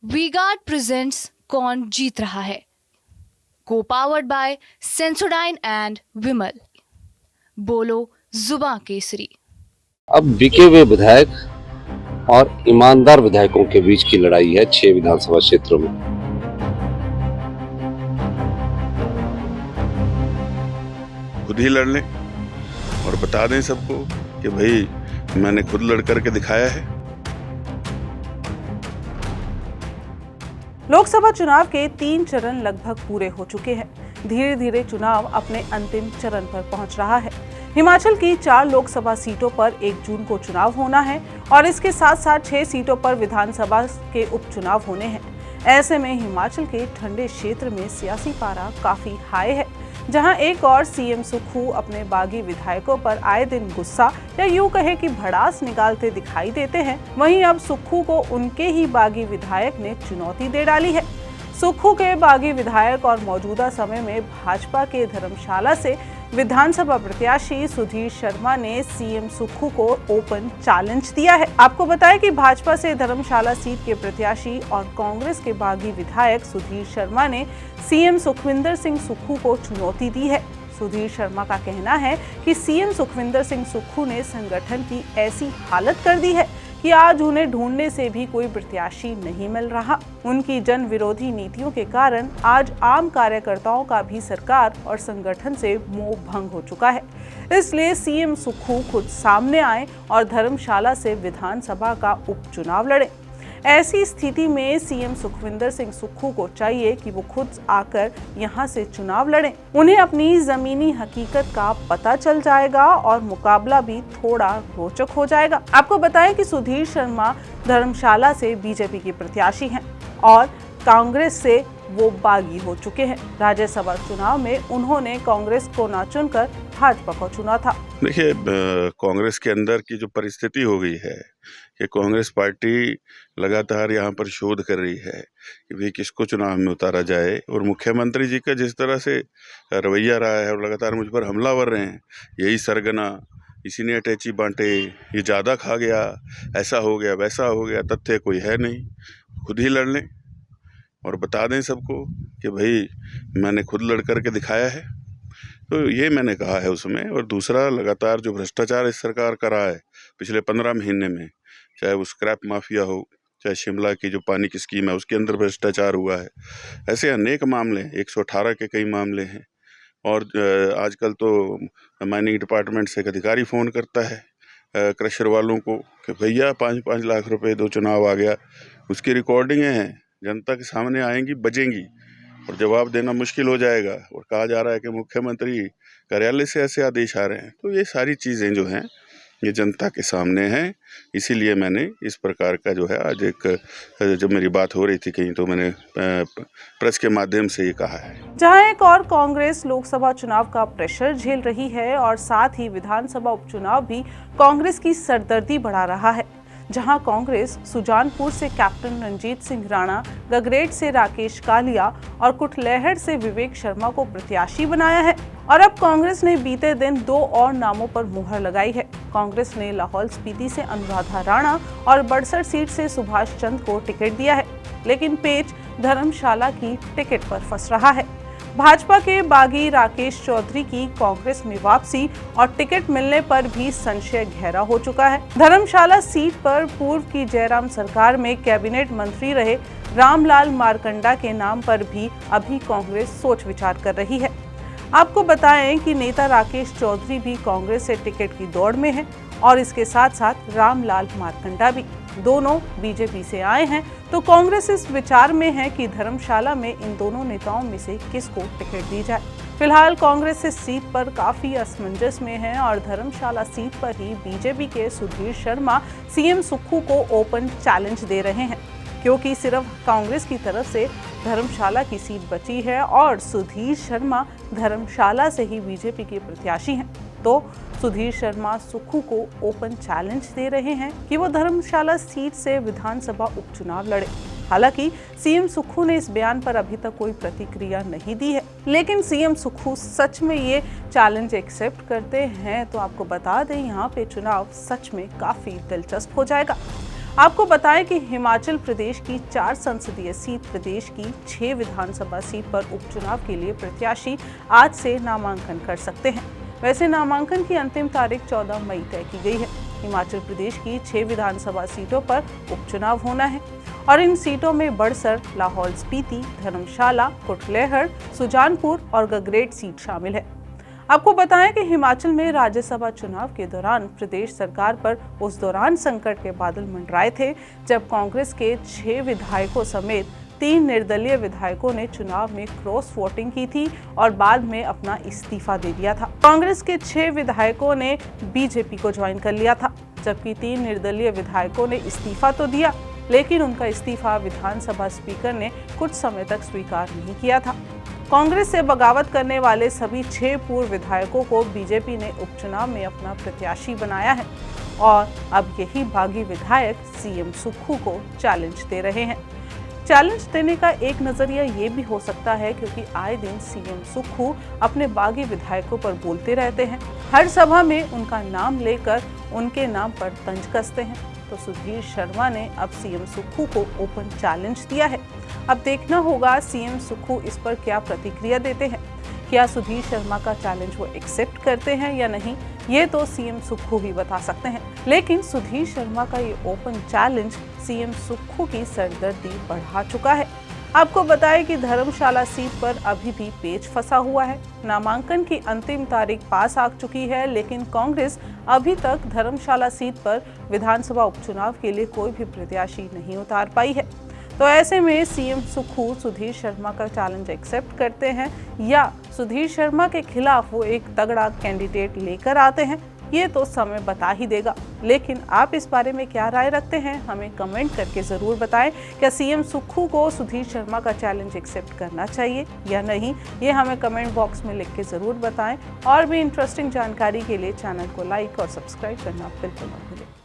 V-Guard presents कौन जीत रहा है, को पावर्ड बाय सेंसोडाइन एंड विमल। बोलो जुबां केसरी। अब बिके हुए विधायक और ईमानदार विधायकों के बीच की लड़ाई है 6 विधानसभा क्षेत्रों में। खुद ही लड़ लें और बता दें सबको कि भाई मैंने खुद लड़ करके दिखाया है। लोकसभा चुनाव के 3 चरण लगभग पूरे हो चुके हैं। धीरे धीरे चुनाव अपने अंतिम चरण पर पहुंच रहा है। हिमाचल की 4 लोकसभा सीटों पर 1 जून को चुनाव होना है और इसके साथ साथ 6 सीटों पर विधानसभा के उपचुनाव होने हैं। ऐसे में हिमाचल के ठंडे क्षेत्र में सियासी पारा काफी हाई है, जहां एक और सीएम सुक्खू अपने बागी विधायकों पर आए दिन गुस्सा या यूं कहे कि भड़ास निकालते दिखाई देते हैं। वहीं अब सुक्खू को उनके ही बागी विधायक ने चुनौती दे डाली है। सुक्खू के बागी विधायक और मौजूदा समय में भाजपा के धर्मशाला से विधानसभा प्रत्याशी सुधीर शर्मा ने सीएम सुक्खू को ओपन चैलेंज दिया है। आपको बताएं कि भाजपा से धर्मशाला सीट के प्रत्याशी और कांग्रेस के बागी विधायक सुधीर शर्मा ने सीएम सुखविंदर सिंह सुक्खू को चुनौती दी है। सुधीर शर्मा का कहना है कि सीएम सुखविंदर सिंह सुक्खू ने संगठन की ऐसी हालत कर दी है कि आज उन्हें ढूंढने से भी कोई प्रत्याशी नहीं मिल रहा। उनकी जन विरोधी नीतियों के कारण आज आम कार्यकर्ताओं का भी सरकार और संगठन से मोह भंग हो चुका है। इसलिए सीएम सुक्खू खुद सामने आए और धर्मशाला से विधानसभा का उपचुनाव लड़े। ऐसी स्थिति में सीएम सुखविंदर सिंह सुक्खू को चाहिए कि वो खुद आकर यहां से चुनाव लड़ें। उन्हें अपनी जमीनी हकीकत का पता चल जाएगा और मुकाबला भी थोड़ा रोचक हो जाएगा। आपको बताएं कि सुधीर शर्मा धर्मशाला से बीजेपी के प्रत्याशी हैं और कांग्रेस से वो बागी हो चुके हैं। राज्यसभा चुनाव में उन्होंने कांग्रेस को न चुनकर भाजपा को चुना था। देखिए, कांग्रेस के अंदर की जो परिस्थिति हो गई है कि कांग्रेस पार्टी लगातार यहाँ पर शोध कर रही है कि भाई किसको चुनाव में उतारा जाए, और मुख्यमंत्री जी का जिस तरह से रवैया रहा है और लगातार मुझ पर हमलावर रहे हैं, यही सरगना, इसी ने अटैची बांटे, ये ज़्यादा खा गया, ऐसा हो गया, वैसा हो गया, तथ्य कोई है नहीं। खुद ही लड़ लें और बता दें सबको कि भाई मैंने खुद लड़ करके दिखाया है। तो ये मैंने कहा है उसमें। और दूसरा, लगातार जो भ्रष्टाचार इस सरकार का रहा है पिछले 15 महीने में, चाहे वो स्क्रैप माफिया हो, चाहे शिमला की जो पानी की स्कीम है उसके अंदर भ्रष्टाचार हुआ है, ऐसे अनेक मामले, 118 के कई मामले हैं। और आजकल तो माइनिंग डिपार्टमेंट से एक अधिकारी फ़ोन करता है क्रशर वालों को कि भैया 5-5 लाख रुपए दो, चुनाव आ गया। उसकी रिकॉर्डिंगें हैं, जनता के सामने आएंगी, बजेंगी और जवाब देना मुश्किल हो जाएगा। और कहा जा रहा है कि मुख्यमंत्री कार्यालय से ऐसे आदेश आ रहे हैं। तो ये सारी चीज़ें जो हैं ये जनता के सामने हैं। इसीलिए मैंने इस प्रकार का जो है आज एक, जब मेरी बात हो रही थी कहीं, तो मैंने प्रेस के माध्यम से ये कहा है। जहां एक और कांग्रेस लोकसभा चुनाव का प्रेशर झेल रही है और साथ ही विधानसभा उपचुनाव भी कांग्रेस की सरदर्दी बढ़ा रहा है। जहां कांग्रेस सुजानपुर से कैप्टन रंजीत सिंह राणा, गगरेट से राकेश कालिया और कुटलैहड़ से विवेक शर्मा को प्रत्याशी बनाया है। और अब कांग्रेस ने बीते दिन 2 और नामों पर मुहर लगाई है। कांग्रेस ने लाहौल स्पीति से अनुराधा राणा और बड़सर सीट से सुभाष चंद को टिकट दिया है, लेकिन पेच धर्मशाला की टिकट पर फंस रहा है। भाजपा के बागी राकेश चौधरी की कांग्रेस में वापसी और टिकट मिलने पर भी संशय गहरा हो चुका है। धर्मशाला सीट पर पूर्व की जयराम सरकार में कैबिनेट मंत्री रहे रामलाल मारकंडा के नाम पर भी अभी कांग्रेस सोच विचार कर रही है। आपको बताएं कि नेता राकेश चौधरी भी कांग्रेस से टिकट की दौड़ में है और इसके साथ साथ रामलाल मारकंडा भी, दोनों बीजेपी से आए हैं। तो कांग्रेस इस विचार में है कि धर्मशाला में इन दोनों नेताओं में से किसको टिकट दी जाए। फिलहाल कांग्रेस इस सीट पर काफी असमंजस में है और धर्मशाला सीट पर ही बीजेपी के सुधीर शर्मा सीएम सुक्खू को ओपन चैलेंज दे रहे हैं, क्योंकि सिर्फ कांग्रेस की तरफ से धर्मशाला की सीट बची है और सुधीर शर्मा धर्मशाला से ही बीजेपी के प्रत्याशी हैं। तो सुधीर शर्मा सुक्खू को ओपन चैलेंज दे रहे हैं कि वो धर्मशाला सीट से विधानसभा उपचुनाव लड़े। हालांकि सीएम सुक्खू ने इस बयान पर अभी तक कोई प्रतिक्रिया नहीं दी है, लेकिन सीएम सुक्खू सच में ये चैलेंज एक्सेप्ट करते हैं तो आपको बता दें यहाँ पे चुनाव सच में काफी दिलचस्प हो जाएगा। आपको बताएं कि हिमाचल प्रदेश की 4 संसदीय सीट, प्रदेश की 6 विधानसभा सीट पर उपचुनाव के लिए प्रत्याशी आज से नामांकन कर सकते हैं। वैसे नामांकन की अंतिम तारीख 14 मई तय की गई है। हिमाचल प्रदेश की 6 विधानसभा सीटों पर उपचुनाव होना है और इन सीटों में बड़सर, लाहौल स्पीति, धर्मशाला, कुटलैहड़, सुजानपुर और गगरेट सीट शामिल है। आपको बताएं कि हिमाचल में राज्यसभा चुनाव के दौरान प्रदेश सरकार पर उस दौरान संकट के बादल मंडराए थे जब कांग्रेस के 6 विधायकों समेत 3 निर्दलीय विधायकों ने चुनाव में क्रॉस वोटिंग की थी और बाद में अपना इस्तीफा दे दिया था। कांग्रेस के 6 विधायकों ने बीजेपी को ज्वाइन कर लिया था, जबकि 3 निर्दलीय विधायकों ने इस्तीफा तो दिया, लेकिन उनका इस्तीफा विधानसभा स्पीकर ने कुछ समय तक स्वीकार नहीं किया था। कांग्रेस से बगावत करने वाले सभी 6 पूर्व विधायकों को बीजेपी ने उपचुनाव में अपना प्रत्याशी बनाया है और अब यही बागी विधायक सीएम सुक्खू को चैलेंज दे रहे हैं। चैलेंज देने का एक नजरिया ये भी हो सकता है क्योंकि आए दिन सीएम सुक्खू अपने बागी विधायकों पर बोलते रहते हैं। हर सभा में उनका नाम लेकर उनके नाम पर तंज कसते हैं। तो सुधीर शर्मा ने अब सीएम सुक्खू को ओपन चैलेंज दिया है। अब देखना होगा सीएम सुक्खू इस पर क्या प्रतिक्रिया देते हैं। क्या सुधीर शर्मा का चैलेंज वो एक्सेप्ट करते हैं या नहीं, ये तो सीएम सुक्खू ही बता सकते हैं। लेकिन सुधीर शर्मा का ये ओपन चैलेंज सीएम सुक्खू की सरदर्दी बढ़ा चुका है। आपको बताएं कि धर्मशाला सीट पर अभी भी पेच फंसा हुआ है। नामांकन की अंतिम तारीख पास आ चुकी है, लेकिन कांग्रेस अभी तक धर्मशाला सीट पर विधानसभा उपचुनाव के लिए कोई भी प्रत्याशी नहीं उतार पाई है। तो ऐसे में सीएम सुक्खू सुधीर शर्मा का चैलेंज एक्सेप्ट करते हैं या सुधीर शर्मा के खिलाफ वो एक तगड़ा कैंडिडेट लेकर आते हैं, ये तो समय बता ही देगा। लेकिन आप इस बारे में क्या राय रखते हैं, हमें कमेंट करके ज़रूर बताएं। क्या सीएम सुक्खू को सुधीर शर्मा का चैलेंज एक्सेप्ट करना चाहिए या नहीं, ये हमें कमेंट बॉक्स में लिख के ज़रूर बताएं। और भी इंटरेस्टिंग जानकारी के लिए चैनल को लाइक और सब्सक्राइब करना बिल्कुल मत भूलें।